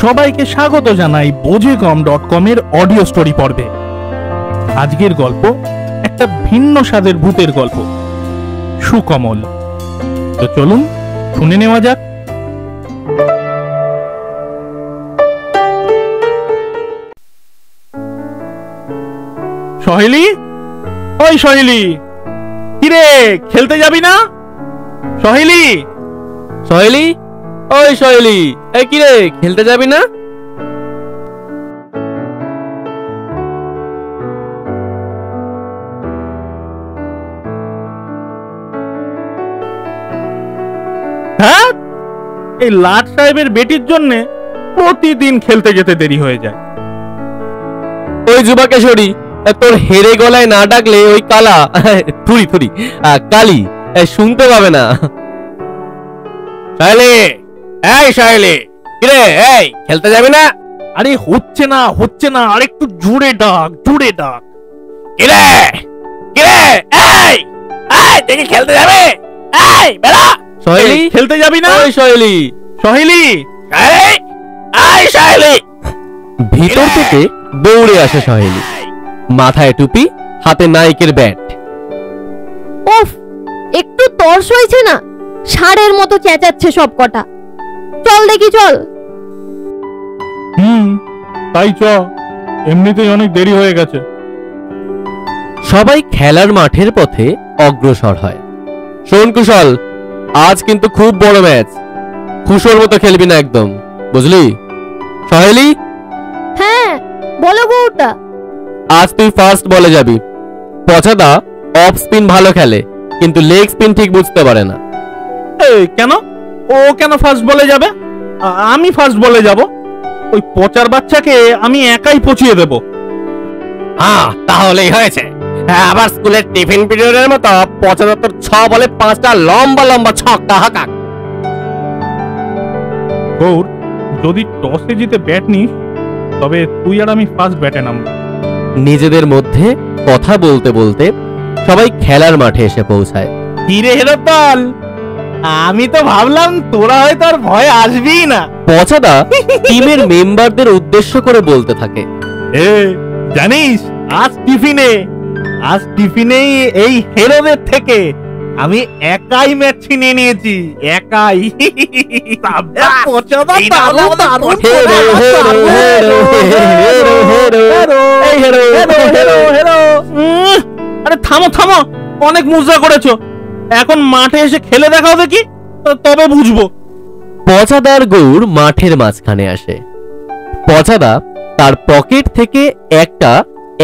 সবাইকে স্বাগত জানাই বোঝেকম.com এর অডিও স্টোরি পর্বে। আজকের গল্প একটা ভিন্ন স্বাদের ভূতের গল্প, সুকমল। তো চলুন শুনে নেওয়া যাক। সহেলি, ওই সহেলি, কিরে খেলতে যাবি না? সহেলি, সহেলি, ওই সহেলি, এই কিরে খেলতে যাবি না? হ্যাঁ, এই লাট সাহেবের বেটির জন্য প্রতিদিন খেলতে যেতে দেরি হয়ে যায়। ওই যুবাকেশরী, তোর হেরে গলায় না ডাকলে ওই কালা থুরি থুরি কালি শুনতে পাবে না। সহেলি, এই সহেলি, কিরে এই খেলতে যাবি না? আরে হচ্ছে না, আর একটু জোরে ডাক। কিরে কিরে, এই এই দেখি খেলতে যাবে, এই বেড়া। সহেলি, খেলতে যাবি না? ওই সহেলি, সহেলি, এই সহেলি। ভিতর থেকে দৌড়ে আসে সহেলি, মাথায় টুপি, হাতে নাইকের ব্যাট। ওফ, একটু তর্স হয়েছে না? ষাঁড়ের মতো চেঁচাচ্ছে সব কটা। চল দেখি, চল। তাই চ, এমনিতেই অনেক দেরি হয়ে গেছে। সবাই খেলার মাঠের পথে অগ্রসর হয়। শোন কুশল, আজ কিন্তু খুব বড় ম্যাচ, খুশোর মতো খেলবি না একদম, বুঝলি? সহেলি, হ্যাঁ বলো বউটা। আজ তুই ফার্স্ট বলে যাবি। পচাদা অফ স্পিন ভালো খেলে, কিন্তু লেগ স্পিন ঠিক বুঝতে পারে না। কেন ও কেন ফার্স্ট বলে যাবে? আমি ফার্স্ট বলে যাব। ওই পচার বাচ্চাকে আমি একাই পচিয়ে দেব। হ্যাঁ, তাহলেই হয়েছে। আবার স্কুলের টিফিন পিরিয়ডের মতো পচাদা তোর 6 বলে 5টা লম্বা লম্বা ছক্কা হাঁকাক। গৌর, যদি টসে জিতে ব্যাট নিস তবে তুই আর আমি ফার্স্ট ব্যাটে নামব। নিজেদের মধ্যে কথা বলতে বলতে সবাই খেলার মাঠে এসে পৌঁছায়। হিরে হেরো দল, আমি তো ভাবলাম তোরা হয়তো আর ভয় আসবেই না। পচাদা টিমের মেম্বারদের উদ্দেশ্য করে বলতে থাকে, জানিস আজ টিফিনে এই হেরোদের থেকে আমি একাই ম্যাচ ছিনিয়ে নিয়েছি, একাই। আরে থামো, অনেক মজা করেছো, এখন মাঠে এসে খেলে দেখাও দেখি, তবে বুঝবো। পচাদার গৌর মাঠের মাঝখানে আসে। পচাদা তার পকেট থেকে একটা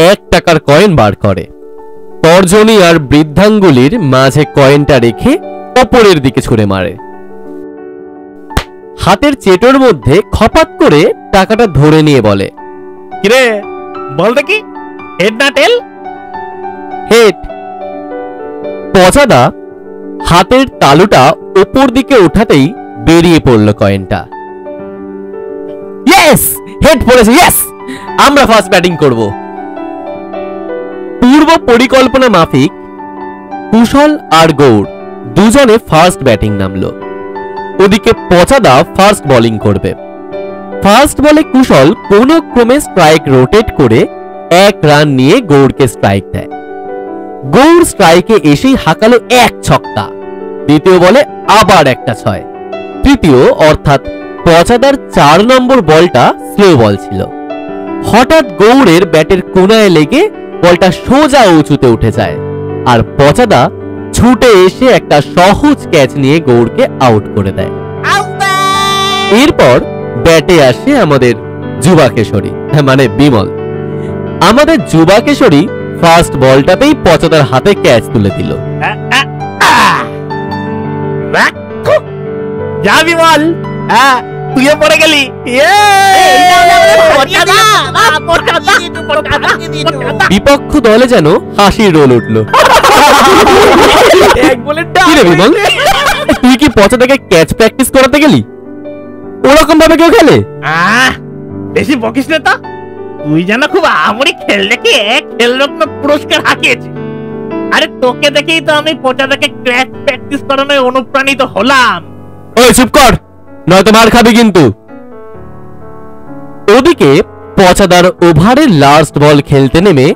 1 টাকার কয়েন বার করে, তর্জনী আর বৃদ্ধাঙ্গুলির মাঝে কয়েনটা রেখে অপরের দিকে ছুঁড়ে মারে। হাতের চেটোর মধ্যে খপাত করে টাকাটা ধরে নিয়ে বলে, কিরে বল দেখি, হেড না টেল? হেড। পচাদা হাতের তালুটা উপর দিকে ওঠাতেই বেরিয়ে পড়ল কয়েনটা। ইয়েস, হেড পড়েছে, ইয়েস, আমরা ফার্স্ট ব্যাটিং করব। পূর্ব পরিকল্পনা মাফিক কুশল আর গৌর দুজনে ফার্স্ট ব্যাটিং নামলো। ওদিকে পচাদা ফার্স্ট বোলিং করবে। ফার্স্ট বলে কুশল কোনো ক্রমে স্ট্রাইক রোটেট করে 1 রান নিয়ে গৌরকে স্ট্রাইক দেয়। গৌর স্ট্রাইকে এসেই হাঁকালো 1 ছক্কা। দ্বিতীয় বলে আবার একটা 6। তৃতীয় অর্থাৎ পচাদার 4 নম্বর বলটা স্লো বল ছিল। হঠাৎ গৌড়ের ব্যাটের কোনায় লেগে বলটা সোজা উঁচুতে উঠে যায়, আর পচাদা ছুটে এসে একটা সহজ ক্যাচ নিয়ে গৌড়কে আউট করে দেয়। এরপর ব্যাটে আসে আমাদের যুবাকেশরী, মানে বিমল। আমাদের যুবাকেশরী ফার্স্ট বলটাতেই পচাদার হাতে ক্যাচ তুলে দিল। যা বিমল, তুইও পড়ে গেলি। বিপক্ষ দলে যেন হাসির রোল উঠল। বিমল, তুই কি পচাদাকে ক্যাচ প্র্যাকটিস করাতে গেলি? ওরকম ভাবে কেউ খেলে? বেশি বকিস না তো। তুই যেন খুব আমরি খেল দেখে খেলরত্ন পুরস্কার হাঁকিয়েছি। আরে তোকে দেখেই তো আমি পচাদাকে ক্র্যাচ প্র্যাকটিস করানোয় অনুপ্রাণিত হলাম। ওই চুপ কর, নয়তো মার খাবি কিন্তু। ওদিকে পচাদার ওভারের লাস্ট বল খেলতে নেমে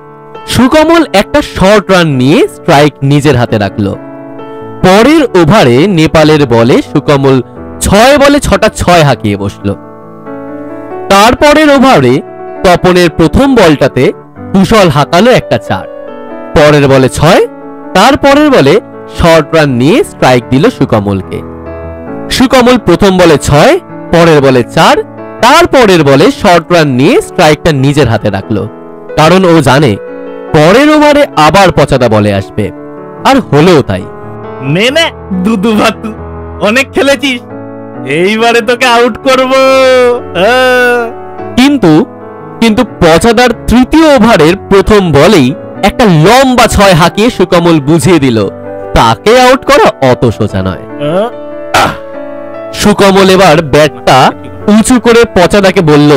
সুকমল একটা শর্ট রান নিয়ে স্ট্রাইক নিজের হাতে রাখলো। পরের ওভারে নেপালের বলে সুকমল 6 বলে 6টা 6 হাঁকিয়ে বসলো। তারপরের ওভারে তপনের প্রথম বলটাতে কুশল হাঁকালো একটা 4, পরের বলে 6, তারপরের বলে শর্ট রান নিয়ে স্ট্রাইক দিল সুকমলকে। সুকমল প্রথম বলে 6, পরের বলে 4, তারপরের বলে শর্ট রান নিয়ে স্ট্রাইকটা নিজের হাতে রাখলো, কারণ ও জানে পরের ওভারে আবার পচাদা বলে আসবে। আর হলোও তাই। নে নে দুদু ভাতু, অনেক খেলেছিস, এইবারে তোকে আউট করব। কিন্তু পচাদার তৃতীয় ওভারের প্রথম বলেই একটা লম্বা 6 হাঁকিয়ে সুকমল বুঝিয়ে দিল তাকে আউট করা অত সোজা নয়। সুকমল এবার ব্যাটটা উঁচু করে পচাদাকে বলল,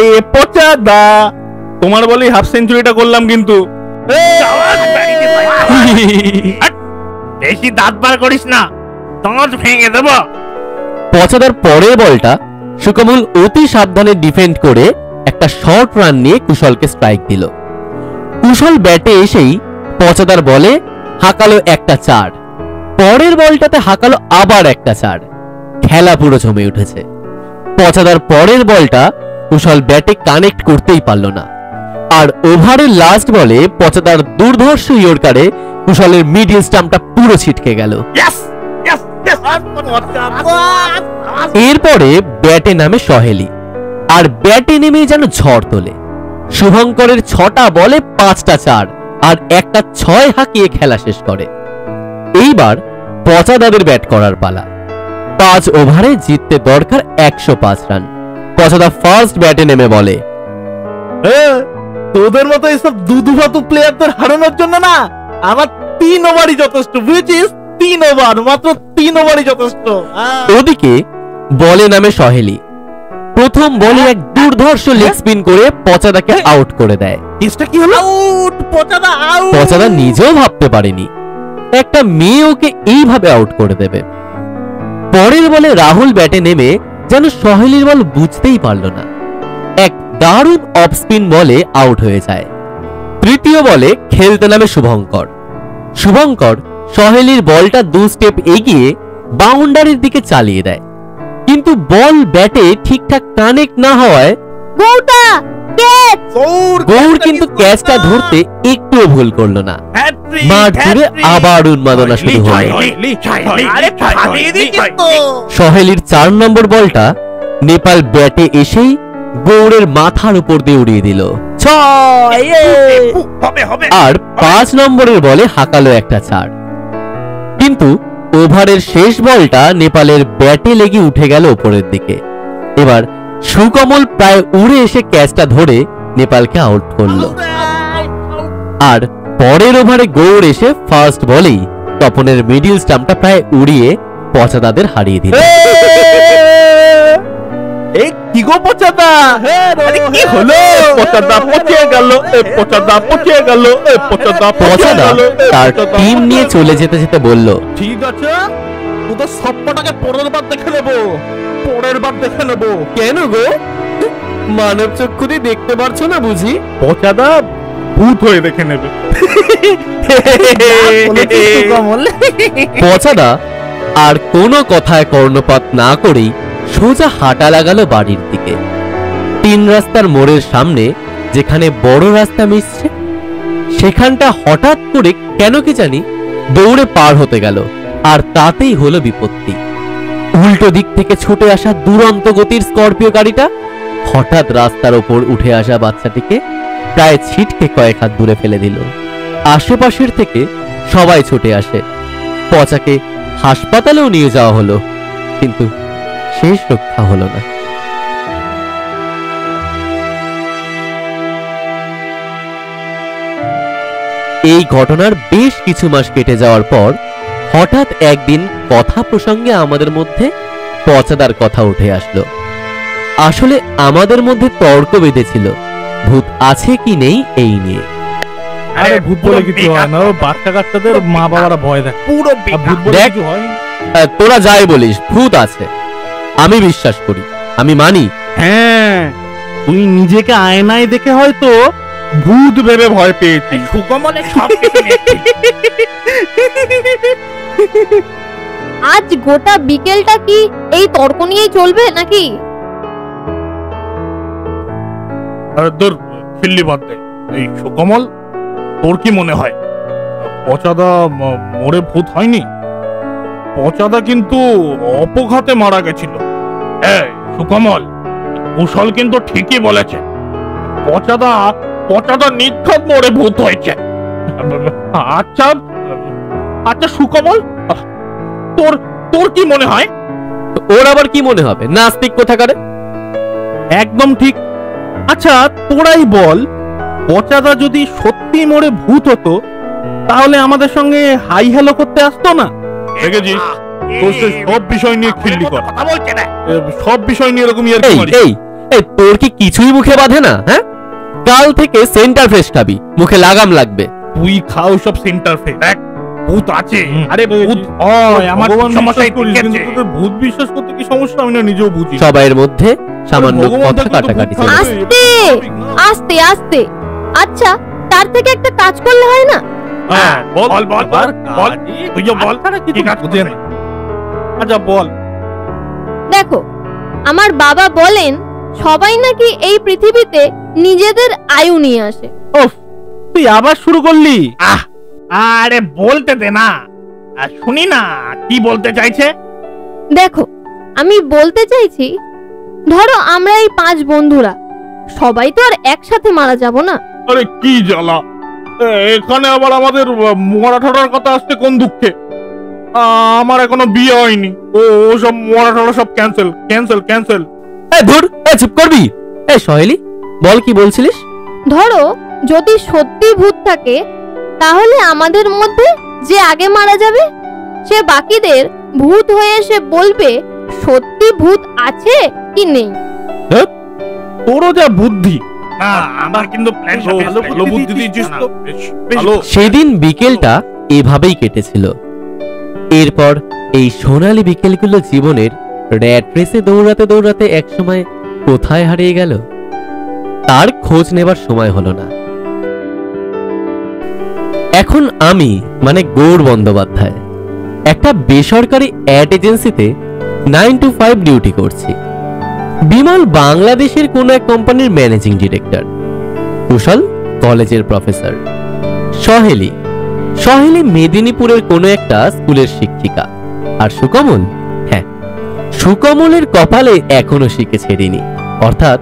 এ পচাদা, তোমার বলেই হাফ সেঞ্চুরিটা করলাম কিন্তু। বেশি দাঁত বার করিস না, দাঁত ভেঙে দেব। পচাদার পরের বলটা সুকমল অতি সাবধানে ডিফেন্ড করে একটা শর্ট রান নিয়ে কুশলকে স্ট্রাইক দিল। কুশল ব্যাটে এসেই পচাদার বলে হাঁকালো একটা 4, পরের বলটাতে হাঁকালো আবার একটা 4। খেলা পুরো জমে উঠেছে। পচাদার পরের বলটা কুশল ব্যাটে কানেক্ট করতেই পারল না, আর ওভারের লাস্ট বলে পচাদার দুর্ধর্ষ ইয়র্কারে কুশলের মিডল স্টাম্পটা পুরো ছিটকে গেল। এরপরে ব্যাটে নামে সহেলি, আর ব্যাটে নেমেই যেন ঝড় তোলে। শুভঙ্করের 6টা বলে 5টা 4 আর একটা 6 হাঁকিয়ে খেলা শেষ করে। এইবার পচাদাদের ব্যাট করার পালা। 5 ওভারে জিততে দরকার 105 রান। পচাদা ফার্স্ট ব্যাটে নেমে বলে, তোদের মতো এইসব দুদু ভাতু প্লেয়ারদের হারানোর জন্য না আমার 3 ওভারই যথেষ্ট, বুঝেছিস? 3 ওভার, মাত্র 3 ওভারই যথেষ্ট। ওদিকে বলে নামে সহেলি। প্রথম বলে এক দুর্ধর্ষ লেগ স্পিন করে পচাদাকে আউট করে দেয়। কেসটা কি হলো? আউট! পচাদা আউট! পচাদা নিজেও ভাবতে পারেনি একটা মেয়ে ওকে এইভাবে আউট করে দেবে। পরের বলে রাহুল ব্যাটে নেমে যেন সহেলির বল বুঝতেই পারল না, এক দারুণ অফ স্পিন বলে আউট হয়ে যায়। তৃতীয় বলে খেলতে নামে শুভঙ্কর সহেলির বলটা 2 স্টেপ এগিয়ে বাউন্ডারির দিকে চালিয়ে দেয়, কিন্তু বল ব্যাটে ঠিকঠাক কানেক্ট না হওয়ায় গৌর কিন্তু ক্যাচটা ধরতে একটুও ভুল করলো না। মাঠ জুড়ে আবার উন্মাদনা শুরু হলো। সহেলির 4 নম্বর বলটা নেপাল ব্যাটে এসেই গৌড়ের মাথার উপর দিয়ে উড়িয়ে দিল 6, আর 5 নম্বরের বলে হাঁকালো একটা 4। কিন্তু ওভারের শেষ বলটা নেপালের ব্যাটে লেগে উঠে গেল উপরের দিকে। এবার সুকমল প্রায় উড়ে এসে ক্যাচটা ধরে নেপালকে আউট করলো। আর পরের ওভারে গৌড় এসে ফার্স্ট বলেই তপনের মিডল স্টাম্পটা প্রায় উড়িয়ে পচাদাদের হারিয়ে দিল। এই কি গো পচাদা, কি হলো? পচাদা পচে গেল, পচাদা পচে গেল, পচাদা তার টিম নিয়ে চলে যেতে যেতে বলল, ঠিক আছে, তোদের সবটাকে পরের বার দেখে নেবো, পরের বার দেখে নেবো। কেন গো, মানব চক্ষু দিয়ে দেখতে পারছো না বুঝি? পচাদা ভূত হয়ে দেখে নেবে। পচাদা আর কোনো কথায় কর্ণপাত না করেই সোজা হাঁটা লাগালো বাড়ির দিকে। 3 রাস্তার মোড়ের সামনে যেখানে বড় রাস্তা মিশছে সেখানটা হঠাৎ করে কেন কি জানি দৌড়ে পার হতে গেল, আর তাতেই হলো বিপত্তি। উল্টো দিক থেকে ছুটে আসা দুরন্ত গতির স্করপিও গাড়িটা হঠাৎ রাস্তার ওপর উঠে আসা বাচ্চাটিকে প্রায় ছিটকে কয়েক হাত দূরে ফেলে দিল। আশেপাশের থেকে সবাই ছুটে আসে। পচাকে হাসপাতালেও নিয়ে যাওয়া হলো, কিন্তু শেষ রক্ষা হলো না। এই ঘটনার বেশ কিছু মাস কেটে যাওয়ার পর হঠাৎ একদিন কথা প্রসঙ্গে আমাদের মধ্যে পচাদার কথা উঠে আসলো। আসলে আমাদের মধ্যে তর্ক বেঁধেছিল ভূত আছে কি নেই এই নিয়ে। আরে ভূত বলে কিছু হয় না, বাচ্চা কাচ্চাদের মা বাবারা ভয় দেয়, পুরো ভূত বলে কিছু হয়। তোরা যাই বলিস ভূত আছে, আমি বিশ্বাস করি, আমি মানি। হ্যাঁ, তুই নিজেকে আয়নায় দেখে হয়তো ভূত ভেবে ভয় পেয়েছিস। সুকমলে সব কিছু আজ গোটা বিকেলটা কি এই তর্ক নিয়েই চলবে নাকি? তোর খিল্লি বাদ দে। এই সুকমল, তোর কি মনে হয় পচাদা মরে ভূত হয়নি? পচাদা কিন্তু অপঘাতে মারা গেছিল। সুকমল, কুশল কিন্তু ঠিকই বলেছে, পচাদা নির্ঘাত মরে ভূত হয়েছে। আচ্ছা আচ্ছা সুকমল, তোর তোর কি মনে হয়? ওর আবার কি মনে হবে, নাস্তিক কোথাকারে। একদম ঠিক। আচ্ছা তোরাই বল, পচাদা যদি সত্যি মরে ভূত হতো তাহলে আমাদের সঙ্গে হাই হ্যালো করতে আসতো না? দেখেছিস, তোর সব বিষয় নিয়ে খিল্লি কর, সব বিষয় নিয়ে এরকম তোর কি কিছুই মুখে বাঁধে না? হ্যাঁ, কাল থেকে সেন্টার ফ্রেশ খাবি, মুখে লাগাম লাগবে। তুই খাও সব সেন্টার ফ্রেশ। দেখ ভূত আছে, আরে ভূত হয়, আমার সমস্যা করিস, কিন্তু তোদের ভূত বিশ্বাস করতে কি সমস্যা আমি না নিজেও বুঝি। সবাইয়ের মধ্যে সামান্য কথা কাটাকাটি চলে। আস্তে আস্তে আস্তে। আচ্ছা তার থেকে একটা কাজ করলে হয় না? হ্যাঁ বল বল বল বল, তুই বল কি কাজ করতে না। আচ্ছা বল। দেখো, আমার বাবা বলেন সবাই নাকি এই পৃথিবীতে নিজেদের আয়ু নিয়ে আসে। ওফ, তুই আবার শুরু করলি? আরে বলতে দে না, শুনি না কি বলতে চাইছে। দেখো, আমি বলতে চাইছি, ধরো আমরা এই 5 বন্ধুরা সবাই তো আর একসাথে মারা যাব না। আরে কি জ্বালা, এখানে আবার আমাদের মরাঠাটার কথা আসছে কোন দুঃখে? আমার এখনো বিয়ে হয়নি, ও সব মরাঠাটা সব ক্যান্সেল ক্যান্সেল ক্যান্সেল। ধুর, চুপ করবি। সহেলি বল, কি বলছিলিস? ধরো যদি সত্যি ভূত থাকে তাহলে আমাদের মধ্যে যে আগে মারা যাবে সে বাকিদের ভূত হয়ে এসে বলবে সত্যি ভূত আছে কি নেই। তোরও যা বুদ্ধি। আমার কিন্তু ভালো বুদ্ধি দিয়েছিস তো। সেদিন বিকেলটা এভাবেই কেটেছিল। এরপর এই সোনালী বিকেলগুলো জীবনের র্যাট রেসে দৌড়াতে দৌড়াতে একসময় কোথায় হারিয়ে গেল তার খোঁজ নেবার সময় হলো না। এখন আমি মানে গৌর বন্দ্যোপাধ্যায় একটা বেসরকারি অ্যাড এজেন্সিতে 9 to 5 ডিউটি করছি। বিমল বাংলাদেশের কোন এক কোম্পানির ম্যানেজিং ডিরেক্টর, কুশল কলেজের প্রফেসর, সহেলি মেদিনীপুরের কোনো একটা স্কুলের শিক্ষিকা, আর সুকমল, হ্যাঁ সুকমলের কপালে এখনো শিখে ছেড়েনি, অর্থাৎ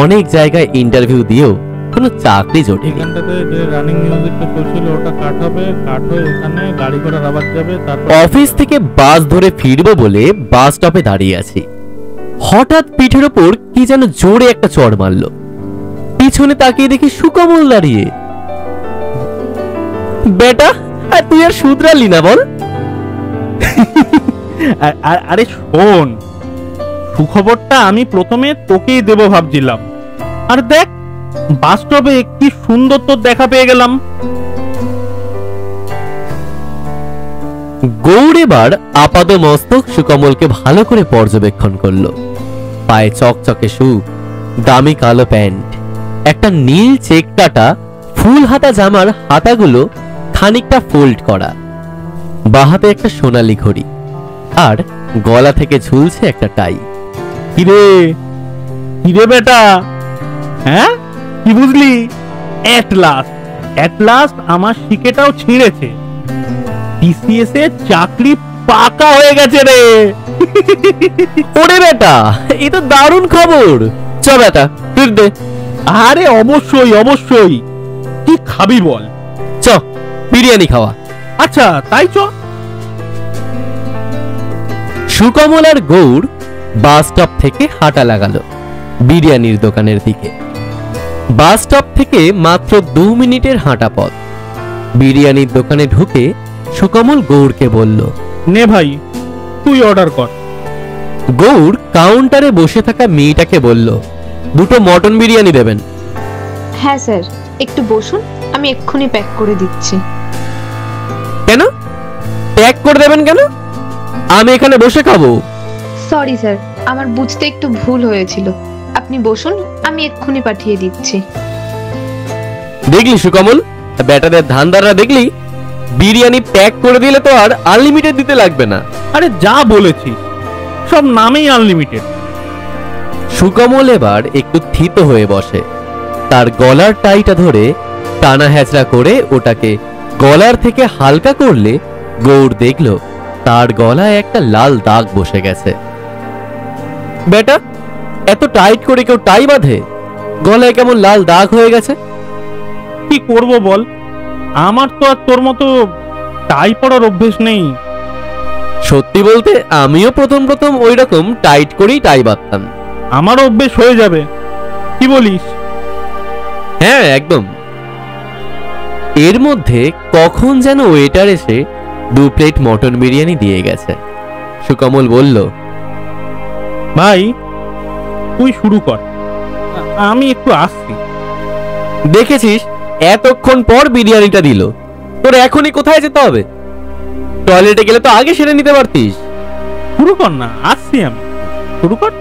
অনেক জায়গায় ইন্টারভিউ দিয়েও কোনো চাকরি জোটেনি। এখানটাতে যে রানিং মিউজিকটা চলছিল ওটা কাট হয়ে এখানে গাড়ি ঘোড়ার আওয়াজ যাবে। তারপর অফিস থেকে বাস ধরে ফিরবো বলে বাস স্টপে দাঁড়িয়ে আছি। হঠাৎ পিঠের ওপর কি যেন জোরে একটা চড় মারলো। পিছনে তাকিয়ে দেখি সুকমল দাঁড়িয়ে। বেটা, তুই আর শুধরালি না বল? আরে শোন, সুখবরটা আমি প্রথমে তোকেই দেব ভাবছিলাম, আর দেখ বাস্তবে কি সুন্দর তোর দেখা পেয়ে গেলাম। গৌর এবার আপাদ মস্তক সুকমলকে ভালো করে পর্যবেক্ষণ করলো। পায়ে চকচকে শু, দামি কালো প্যান্ট, একটা নীল চেক কাটা ফুল হাতা জামার হাতাগুলো খানিকটা ফোল্ড করা, বাহাতে একটা সোনালী ঘড়ি, আর গলা থেকে ঝুলছে একটা টাই। কিরে বেটা, হ্যাঁ কি বুঝলি? এট লাস্ট আমার শিকেটাও ছিঁড়েছে, টিসিএস এ চাকরি পাকা হয়ে গেছে রে। ওরে বেটা, এ তো দারুণ খবর। চ বেটা ফির দে। আরে অবশ্যই। কি খাবি বল? চ, বিরিয়ানি খাওয়া। আচ্ছা তাই চ। সুকমল আর গৌর বাস স্টপ থেকে হাঁটা লাগালো বিরিয়ানির দোকানের দিকে। বাস স্টপ থেকে মাত্র 2 মিনিটের হাঁটা পথ। বিরিয়ানির দোকানে ঢুকে সুকমল গৌরকে বলল, নে ভাই তুই অর্ডার কর। গৌর কাউন্টারে বসে থাকা মেয়েটাকে বলল, 2টো মটন বিরিয়ানি দেবেন। হ্যাঁ স্যার, একটু বসুন, আমি এক্ষুনি প্যাক করে দিচ্ছি। কেন প্যাক করে দেবেন কেন? আমি এখানে বসে খাবো। সরি স্যার, আমার বুঝতে একটু ভুল হয়েছিল। আপনি বসুন, আমি এক্ষুনি পাঠিয়ে দিচ্ছি। দেখলি সুকমল, ব্যাটাদের ধান্দারা দেখলি? বিরিয়ানি প্যাক করে দিলে তো আর আনলিমিটেড দিতে লাগবে না। আরে যা বলেছিস, সব নামেই আনলিমিটেড। সুকমল এবার একটু থিত হয়ে বসে, তার গলার টাইটা ধরে টানা হ্যাচড়া করে ওটাকে গলার থেকে হালকা করলে গৌর দেখল তার গলায় একটা লাল দাগ বসে গেছে। বেটা, এত টাইট করে কেউ টাই বাঁধে? গলায় কেমন লাল দাগ হয়ে গেছে? কি করব বল, আমার তো আর তোর মতো টাই পড়ার অভ্যেস নেই। সত্যি বলতে আমিও প্রথম প্রথম ওই রকম টাইট করেই টাই বাঁধতাম। আমার অভ্যেস হয়ে যাবে, কি বলিস? হ্যাঁ, একদম। এর মধ্যে কখন যেন ওয়েটার এসে 2 প্লেট মটন বিরিয়ানি দিয়ে গেছে। সুকমল বলল, ভাই তুই শুরু কর, আমি একটু আসছি। দেখেছিস, এতক্ষণ পর বিরিয়ানিটা দিল। তোর এখনই কোথায় যেতে হবে? টয়লেটে গেলে তো আগে সেরে নিতে পারতিস। শুরু কর না, আসছি আমি, শুরু কর।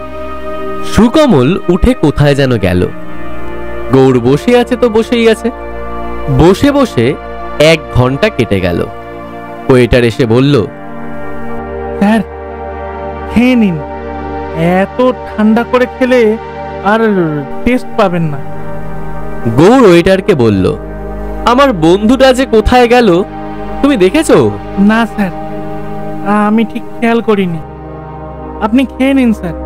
সুকমল উঠে কোথায় যেন গেল। গৌর বসে আছে তো বসেই আছে। বসে বসে 1 ঘন্টা কেটে গেল। ওয়েটার এসে বলল, স্যার খেয়ে নিন, এত ঠান্ডা করে খেলে আর টেস্ট পাবেন না। গৌর ওয়েটারকে বলল, আমার বন্ধুটা যে কোথায় গেল তুমি দেখেছো? না স্যার, আমি ঠিক খেয়াল করিনি, আপনি খেয়ে নিন স্যার।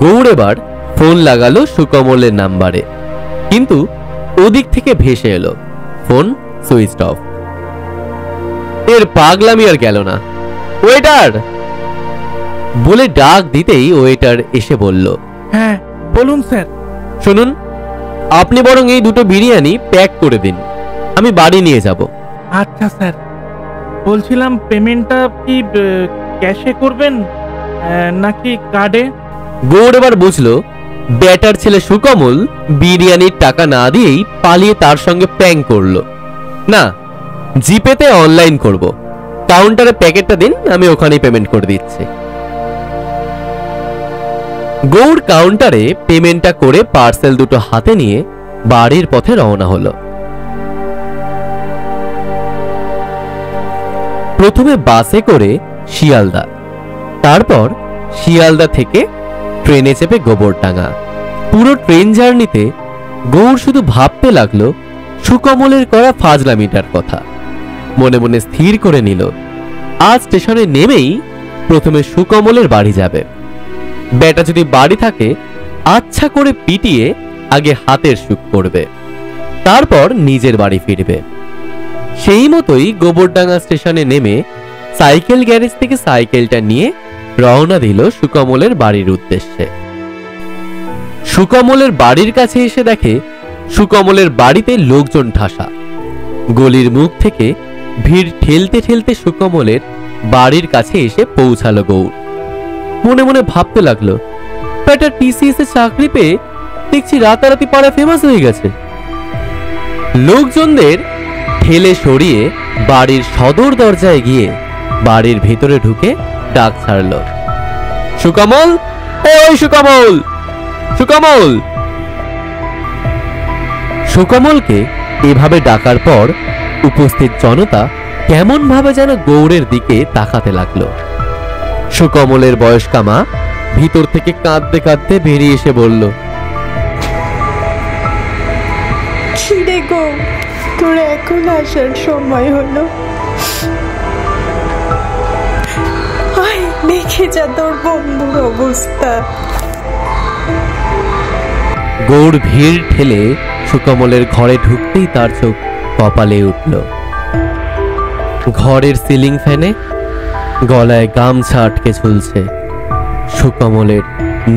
গৌর এবার ফোন লাগালো সুকমলের নাম্বারে, কিন্তু ওদিক থেকে ভেসে এলো ফোন সুইচ অফ। এর পাগলামি আর গেল না। ওয়েটার বলে ডাক দিতেই ওয়েটার এসে বলল, হ্যাঁ বলুন স্যার। শুনুন, আপনি বরং এই 2টো বিরিয়ানি প্যাক করে দিন, আমি বাড়ি নিয়ে যাব। আচ্ছা স্যার, বলছিলাম পেমেন্টটা কি ক্যাশে করবেন নাকি কার্ডে? গৌর এবার বুঝলো ব্যাটার ছেলে সুকমল বিরিয়ানির টাকা না দিয়েই পালিয়ে তার সঙ্গে প্র্যাঙ্ক করলো। না, জিপেতে অনলাইন করব। কাউন্টারে প্যাকেটটা দিন, আমি ওখানেই পেমেন্ট করে দিচ্ছি। গৌর কাউন্টারে পেমেন্টটা করে পার্সেল 2টো হাতে নিয়ে বাড়ির পথে রওনা হলো। প্রথমে বাসে করে শিয়ালদা, তারপর শিয়ালদা থেকে ট্রেনে চেপে গোবরডাঙ্গা। পুরো ট্রেন জার্নিতে গৌর শুধু ভাবতে লাগলো সুকমলের করা ফাজলামিটার কথা। মনে মনে স্থির করে নিল আজ স্টেশনে নেমেই প্রথমে সুকমলের বাড়ি যাবে। বেটা যদি বাড়ি থাকে আচ্ছা করে পিটিয়ে আগে হাতের সুখ করবে, তারপর নিজের বাড়ি ফিরবে। সেই মতোই গোবরডাঙ্গা স্টেশনে নেমে সাইকেল গ্যারেজ থেকে সাইকেলটা নিয়ে রওনা দিল সুকমলের বাড়ির উদ্দেশ্যে। সুকমলের বাড়ির কাছে এসে দেখে সুকমলের বাড়িতে লোকজন ঠাসা। গলির মুখ থেকে ভিড় ঠেলতে ঠেলতে সুকমলের বাড়ির কাছে এসে পৌঁছালো গৌর। মনে মনে ভাবতে লাগলো, বেটা টিসিএস এ চাকরি পেয়ে দেখছি রাতারাতি পাড়া ফেমাস হয়ে গেছে। লোকজনদের ঠেলে সরিয়ে বাড়ির সদর দরজায় গিয়ে বাড়ির ভেতরে ঢুকে ডাক ছাড়ল, সুকমল, ওই সুকমল, সুকমল। সুকমলকে এভাবে ডাকার পর উপস্থিত জনতা কেমন ভাবে যেন গৌরের দিকে তাকাতে লাগলো। সুকমলের বয়স্কা মা ভিতর থেকে কাঁদতে কাঁদতে বেরিয়ে এসে বলল, ছিড়ে গো, তোর এখন আসার সময় হলো। আয় দেখে যা তোর বন্ধুর অবস্থা। গৌর ভিড় ঠেলে সুকমলের ঘরে ঢুকতেই তার চোখ কপালে উঠল। ঘরের সিলিং ফ্যানে গলায় গামছা আটকে ঝুলছে সুকমলের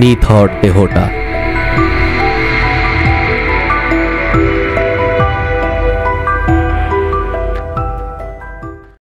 নিথর দেহটা।